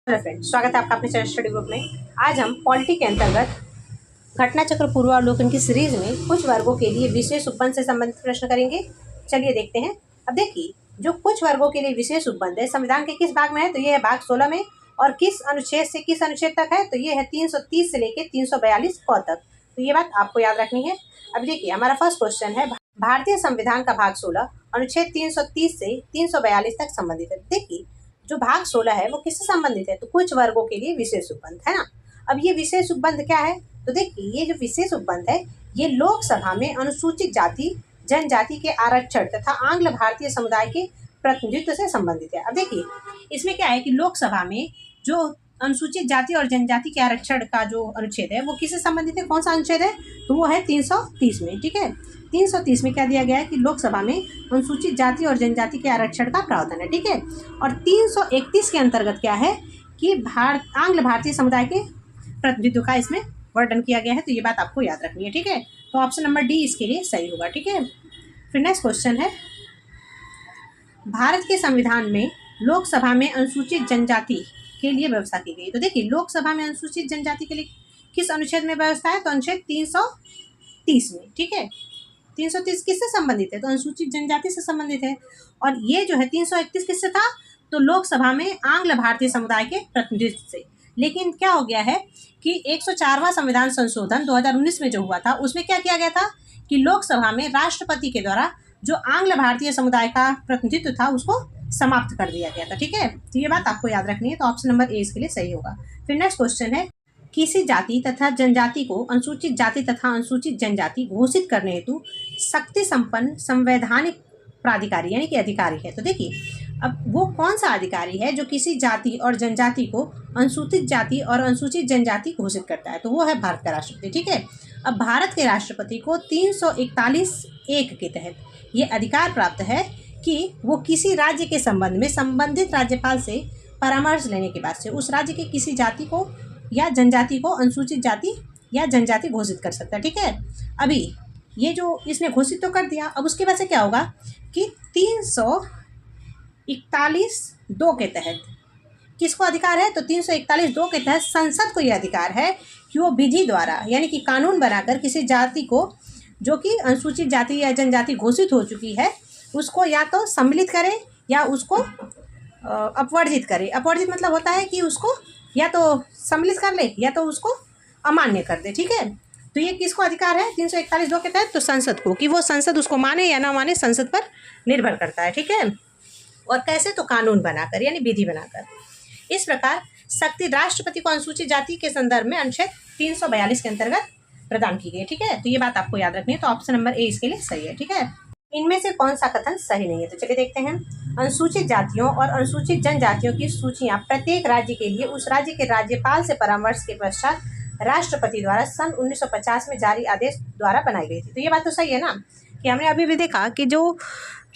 Hello friend, स्वागत है आपका अपने चैनल स्टडी ग्रुप में। आज हम पॉलिटी के अंतर्गत घटना चक्र पूर्वावलोकन की सीरीज में कुछ वर्गों के लिए विशेष उपबंध से संबंधित प्रश्न करेंगे। चलिए देखते हैं। अब देखिए, जो कुछ वर्गों के लिए विशेष उपबंध है संविधान के किस भाग में है, तो ये है भाग 16 में। और किस अनुच्छेद से किस अनुच्छेद तक है, तो ये है 330 से लेकर 342 क तक। तो ये बात आपको याद रखनी है। अब देखिए, हमारा फर्स्ट क्वेश्चन है, भारतीय संविधान का भाग 16 अनुच्छेद 330 से 342 तक संबंधित है। देखिए, जो भाग 16 है वो किससे संबंधित है, तो कुछ वर्गों के लिए विशेष उपबंध है ना। अब ये विशेष उपबंध क्या है, तो देखिए, ये जो विशेष उपबंध है ये लोकसभा में अनुसूचित जाति जनजाति के आरक्षण तथा आंग्ल भारतीय समुदाय के प्रतिनिधित्व से संबंधित है। अब देखिए, इसमें क्या है कि लोकसभा में जो अनुसूचित जाति और जनजाति के आरक्षण का जो अनुच्छेद है वो किससे संबंधित है, कौन सा अनुच्छेद है, तो वो है 330 में। ठीक है, 330 में क्या दिया गया है कि लोकसभा में अनुसूचित जाति और जनजाति के आरक्षण का प्रावधान है। ठीक है, और 331 के अंतर्गत क्या है कि आंग्ल भारतीय समुदाय के प्रतिनिधित्व का इसमें वर्णन किया गया है। तो ये बात आपको याद रखनी है। ठीक है, तो ऑप्शन नंबर डी इसके लिए सही होगा। ठीक है, फिर नेक्स्ट क्वेश्चन है, भारत के संविधान में लोकसभा में अनुसूचित जनजाति के लिए व्यवस्था की गई। तो देखिए, लोकसभा में अनुसूचित जनजाति के लिए किस अनुच्छेद में व्यवस्था है, तो अनुच्छेद 330 में। ठीक है, 330 किससे संबंधित है, तो अनुसूचित जनजाति से संबंधित है। और ये जो है 331 किससे था, तो लोकसभा में आंग्ल भारतीय समुदाय के प्रतिनिधित्व से। लेकिन क्या हो गया है कि 104वां संविधान संशोधन 2019 में जो हुआ था उसमें क्या किया गया था कि लोकसभा में राष्ट्रपति के द्वारा जो आंग्ल भारतीय समुदाय का प्रतिनिधित्व था उसको समाप्त कर दिया गया था। ठीक है, तो ये बात आपको याद रखनी है। तो ऑप्शन नंबर ए इसके लिए सही होगा। फिर नेक्स्ट क्वेश्चन है, किसी जाति तथा जनजाति को अनुसूचित जाति तथा अनुसूचित जनजाति घोषित करने हेतु शक्ति संपन्न संवैधानिक प्राधिकारी यानी कि अधिकारी है। तो देखिए, अब वो कौन सा अधिकारी है जो किसी जाति और जनजाति को अनुसूचित जाति और अनुसूचित जनजाति घोषित करता है, तो वो है भारत का राष्ट्रपति। ठीक है, अब भारत के राष्ट्रपति को 341(1) के तहत ये अधिकार प्राप्त है कि वो किसी राज्य के संबंध में संबंधित राज्यपाल से परामर्श लेने के बाद से उस राज्य के किसी जाति को या जनजाति को अनुसूचित जाति या जनजाति घोषित कर सकता है। ठीक है, अभी ये जो इसने घोषित तो कर दिया, अब उसके बाद से क्या होगा कि 341(2) के तहत किसको अधिकार है, तो 341(2) के तहत संसद को यह अधिकार है कि वो विधि द्वारा यानी कि कानून बनाकर किसी जाति को जो कि अनुसूचित जाति या जनजाति घोषित हो चुकी है उसको या तो सम्मिलित करे या उसको अपवर्जित करे। अपवर्जित मतलब होता है कि उसको या तो सम्मिलित कर ले या तो उसको अमान्य कर दे। ठीक है, तो ये किसको अधिकार है 341(2) के तहत, तो संसद को, कि वो संसद उसको माने या ना माने संसद पर निर्भर करता है। ठीक है, और कैसे, तो कानून बनाकर यानी विधि बनाकर। इस प्रकार शक्ति राष्ट्रपति को अनुसूचित जाति के संदर्भ में अनुच्छेद 342 के अंतर्गत प्रदान की गई। ठीक है, तो ये बात आपको याद रखनी है। तो ऑप्शन नंबर ए इसके लिए सही है। ठीक है, इनमें से कौन सा कथन सही नहीं है, तो चलिए देखते हैं। अनुसूचित जातियों और अनुसूचित जनजातियों की सूचियां प्रत्येक राज्य के लिए उस राज्य के राज्यपाल से परामर्श के पश्चात राष्ट्रपति द्वारा सन 1950 में जारी आदेश द्वारा बनाई गई थी। तो ये बात तो सही है ना, कि हमने अभी भी देखा कि जो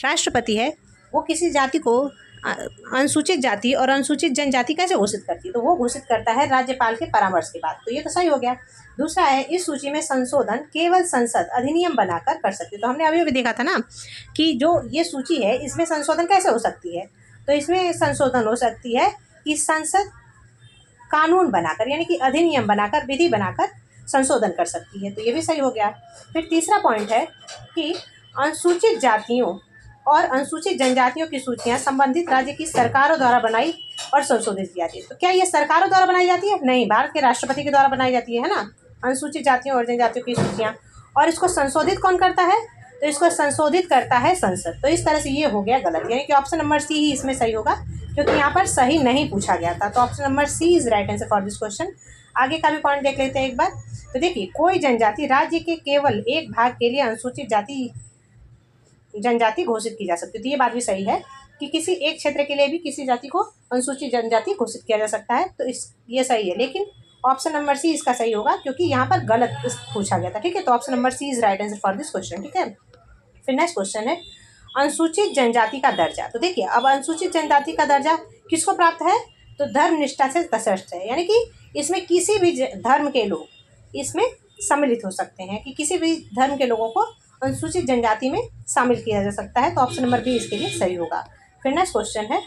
राष्ट्रपति है वो किसी जाति को अनुसूचित जाति और अनुसूचित जनजाति कैसे घोषित करती है, तो वो घोषित करता है राज्यपाल के परामर्श के बाद। तो ये तो सही हो गया। दूसरा है, इस सूची में संशोधन केवल संसद अधिनियम बनाकर कर सकती है। तो हमने अभी भी देखा था ना कि जो ये सूची है इसमें संशोधन कैसे हो सकती है, तो इसमें संशोधन हो सकती है कि संसद कानून बनाकर यानी कि अधिनियम बनाकर विधि बनाकर संशोधन कर सकती है। तो ये भी सही हो गया। फिर तीसरा पॉइंट है कि अनुसूचित जातियों और अनुसूचित जनजातियों की सूचियां संबंधित राज्य की सरकारों द्वारा बनाई और संशोधित की जाती है। तो क्या ये सरकारों द्वारा बनाई जाती है, नहीं, भारत के राष्ट्रपति के द्वारा बनाई जाती है ना अनुसूचित जातियों और जनजातियों की सूचियां। और इसको संशोधित कौन करता है, तो इसको संशोधित करता है संसद। तो इस तरह से ये हो गया गलत, यानी कि ऑप्शन नंबर सी ही इसमें सही होगा, क्योंकि यहाँ पर सही नहीं पूछा गया था। तो option number C is right answer for this question. आगे का भी पॉइंट देख लेते हैं एक बार। तो देखिए, कोई जनजाति राज्य के केवल एक भाग के लिए अनुसूचित जाति जनजाति घोषित की जा सकती है। तो ये बात भी सही है कि किसी एक क्षेत्र के लिए भी किसी जाति को अनुसूचित जनजाति घोषित किया जा सकता है। तो ये सही है, लेकिन ऑप्शन नंबर सी इसका सही होगा क्योंकि यहाँ पर गलत पूछा गया था। ठीक है, तो option number C is right answer for this question. ठीक है, फिर नेक्स्ट क्वेश्चन है, अनुसूचित जनजाति का दर्जा। तो देखिए, अब अनुसूचित जनजाति का दर्जा किसको प्राप्त है, तो धर्म निष्ठा से तटस्थ है, यानी कि इसमें किसी भी धर्म के लोग इसमें सम्मिलित हो सकते हैं, कि किसी भी धर्म के लोगों को अनुसूचित जनजाति में शामिल किया जा सकता है। तो ऑप्शन नंबर बी इसके लिए सही होगा। फिर नेक्स्ट क्वेश्चन है,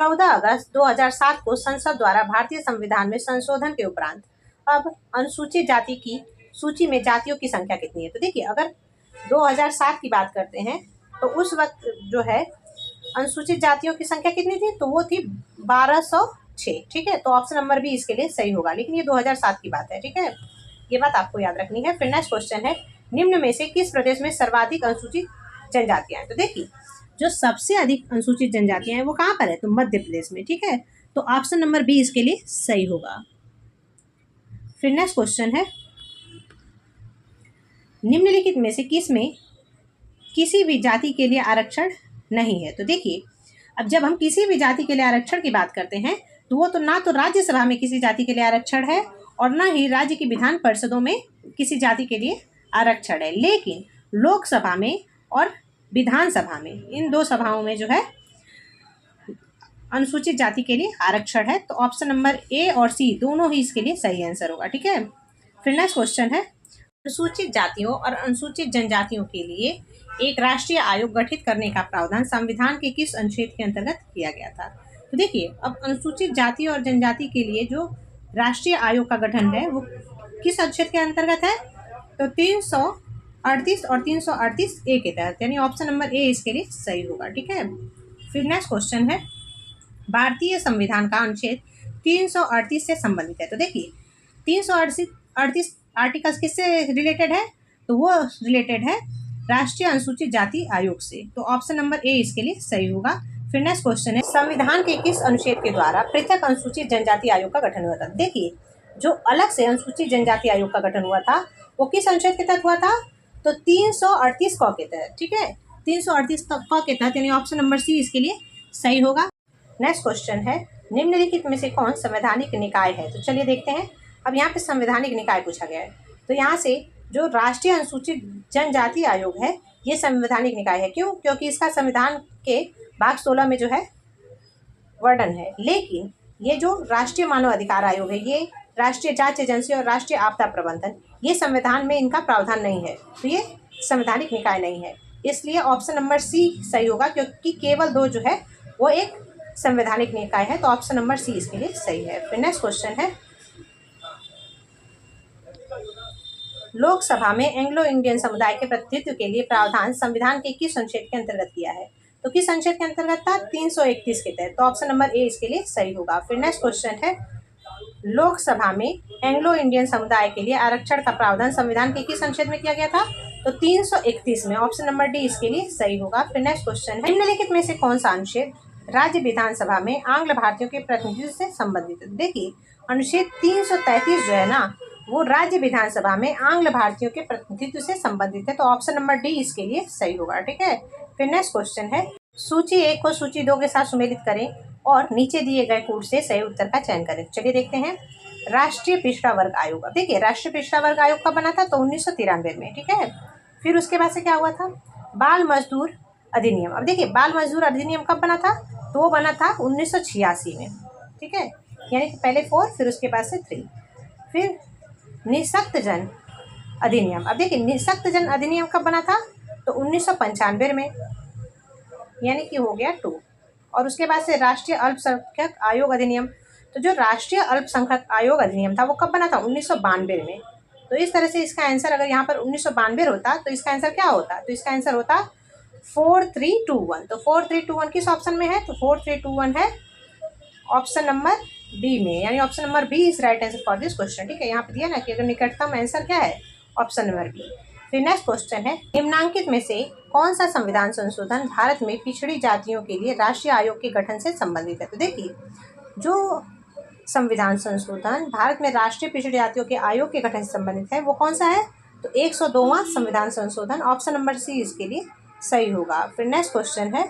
14 अगस्त 2007 को संसद द्वारा भारतीय संविधान में संशोधन के उपरांत अब अनुसूचित जाति की सूची में जातियों की संख्या कितनी है? तो देखिए, अगर 2007 की बात करते हैं तो उस वक्त जो है अनुसूचित जातियों की संख्या कितनी थी? तो वो थी 1206। ठीक है, तो ऑप्शन नंबर बी इसके लिए सही होगा, लेकिन ये 2007 की बात है। ठीक है, ये बात आपको याद रखनी है। फिर नेक्स्ट क्वेश्चन है, निम्न में से किस प्रदेश में सर्वाधिक अनुसूचित जनजातियां हैं? तो देखिए, जो सबसे अधिक अनुसूचित जनजातियां हैं वो कहाँ पर है? तो मध्य प्रदेश में। ठीक है, तो ऑप्शन नंबर बी इसके लिए सही होगा। फिर नेक्स्ट क्वेश्चन है, निम्नलिखित में से किस में किसी भी जाति के लिए आरक्षण नहीं है? तो देखिए, अब जब हम किसी भी जाति के लिए आरक्षण की बात करते हैं तो वो तो ना तो राज्यसभा में किसी जाति के लिए आरक्षण है और ना ही राज्य की विधान परिषदों में किसी जाति के लिए आरक्षण है, लेकिन लोकसभा में और विधानसभा में, इन दो सभाओं में जो है अनुसूचित जाति के लिए आरक्षण है। तो ऑप्शन नंबर ए और सी दोनों ही इसके लिए सही आंसर होगा। ठीक है, फिर नेक्स्ट क्वेश्चन है, अनुसूचित जातियों और अनुसूचित जनजातियों के लिए एक राष्ट्रीय आयोग गठित करने का प्रावधान संविधान के किस अनुच्छेद के अंतर्गत किया गया था? तो देखिए, अब अनुसूचित जाति और जनजाति के लिए जो राष्ट्रीय आयोग का गठन है वो किस अनुच्छेद के अंतर्गत है? तो 338 और 338 ए के तहत, यानी ऑप्शन नंबर ए इसके लिए सही होगा। ठीक है, फिर नेक्स्ट क्वेश्चन है, भारतीय संविधान का अनुच्छेद 338 से संबंधित है। तो देखिए, 338 आर्टिकल्स किससे रिलेटेड है? तो वो रिलेटेड है राष्ट्रीय अनुसूचित जाति आयोग से। तो ऑप्शन नंबर ए इसके लिए सही होगा। फिर नेक्स्ट क्वेश्चन है, संविधान के किस अनुच्छेद के द्वारा पृथक अनुसूचित जनजाति आयोग का गठन हुआ था? देखिए, जो अलग से अनुसूचित जनजाति आयोग का गठन हुआ था वो किस अनुच्छेद के तहत हुआ था? तो 338 क के तहत। ठीक है, 338 क के तहत, यानी ऑप्शन नंबर सी इसके लिए सही होगा। नेक्स्ट क्वेश्चन है, निम्नलिखित में से कौन संवैधानिक निकाय है? तो चलिए देखते हैं। अब यहाँ पे संवैधानिक निकाय पूछा गया है, तो यहाँ से जो राष्ट्रीय अनुसूचित जनजाति आयोग है ये संवैधानिक निकाय है। क्यों? क्योंकि इसका संविधान के भाग 16 में जो है वर्णन है, लेकिन ये जो राष्ट्रीय मानव अधिकार आयोग है, ये राष्ट्रीय जांच एजेंसी और राष्ट्रीय आपदा प्रबंधन, ये संविधान में इनका प्रावधान नहीं है, तो ये संवैधानिक निकाय नहीं है। इसलिए ऑप्शन नंबर सी सही होगा, क्योंकि केवल दो जो है वो एक संवैधानिक निकाय है। तो ऑप्शन नंबर सी इसके लिए सही है। फिर नेक्स्ट क्वेश्चन है, लोकसभा में एंग्लो इंडियन समुदाय के प्रतिनिधित्व के लिए प्रावधान संविधान के किस अनुच्छेद के अंतर्गत किया है? तो किस अनुच्छेद के अंतर्गत था? 331 के तहत। तो ऑप्शन नंबर ए इसके लिए सही होगा। फिर नेक्स्ट क्वेश्चन है, लोकसभा में एंग्लो इंडियन समुदाय के लिए आरक्षण का प्रावधान संविधान के किस अनुच्छेद में किया गया था? तो 331 में। ऑप्शन नंबर डी इसके लिए सही होगा। फिर नेक्स्ट क्वेश्चन है, निम्नलिखित में से कौन सा अनुच्छेद राज्य विधानसभा में आंग्ल भारतीयों के प्रतिनिधित्व से संबंधित है? देखिए, अनुच्छेद 333 जो है ना वो राज्य विधानसभा में आंग्ल भारतीयों के प्रतिनिधित्व से संबंधित है। तो ऑप्शन नंबर डी इसके लिए सही होगा। ठीक है, फिर नेक्स्ट क्वेश्चन है, सूची 1 को सूची 2 के साथ सुमेलित करें और नीचे दिए गए कूट से सही उत्तर का चयन करें। चलिए देखते हैं। राष्ट्रीय पिछड़ा वर्ग आयोग, अब देखिए राष्ट्रीय पिछड़ा वर्ग आयोग कब बना था? तो 1993 में। ठीक है, फिर उसके बाद से क्या हुआ था? बाल मजदूर अधिनियम। अब देखिए, बाल मजदूर अधिनियम कब बना था? तो वो बना था 1986 में। ठीक है, यानी कि पहले 4 फिर उसके बाद से 3। फिर निःशक्त जन अधिनियम, अब देखिए निःशक्त जन अधिनियम कब बना था? तो 1995 में, यानी कि हो गया 2। और उसके बाद से राष्ट्रीय अल्पसंख्यक आयोग अधिनियम, तो जो राष्ट्रीय अल्पसंख्यक आयोग अधिनियम था वो कब बना था? 1992 में। तो इस तरह से इसका आंसर अगर यहाँ पर 1992 होता तो इसका आंसर क्या होता? तो इसका आंसर होता 4321। तो 4321 किस ऑप्शन में है? तो 4321 है ऑप्शन नंबर बी में, यानी option number B is right answer for this question. ठीक है, यहाँ पे दिया ना कि अगर निकटतम आंसर क्या है? Option number B. फिर नेक्स्ट क्वेश्चन है, निम्नांकित में से कौन सा संविधान संशोधन भारत में पिछड़ी जातियों के लिए राष्ट्रीय आयोग के गठन से संबंधित है? तो देखिए, जो संविधान संशोधन भारत में राष्ट्रीय पिछड़ी जातियों के आयोग के गठन से संबंधित है वो कौन सा है? तो 102वां संविधान संशोधन। ऑप्शन नंबर सी इसके लिए सही होगा। फिर नेक्स्ट क्वेश्चन है,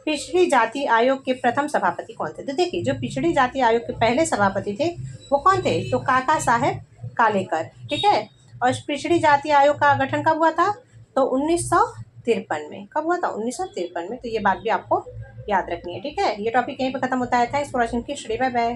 पिछड़ी जाति आयोग के प्रथम सभापति कौन थे? तो देखिए, जो पिछड़ी जाति आयोग के पहले सभापति थे वो कौन थे? तो काका साहेब कालेकर। ठीक है, और पिछड़ी जाति आयोग का गठन कब हुआ था? तो 1953 में। कब हुआ था? 1953 में। तो ये बात भी आपको याद रखनी है। ठीक है, ये टॉपिक यहीं पे खत्म होता है। Thanks for watching. Bye bye.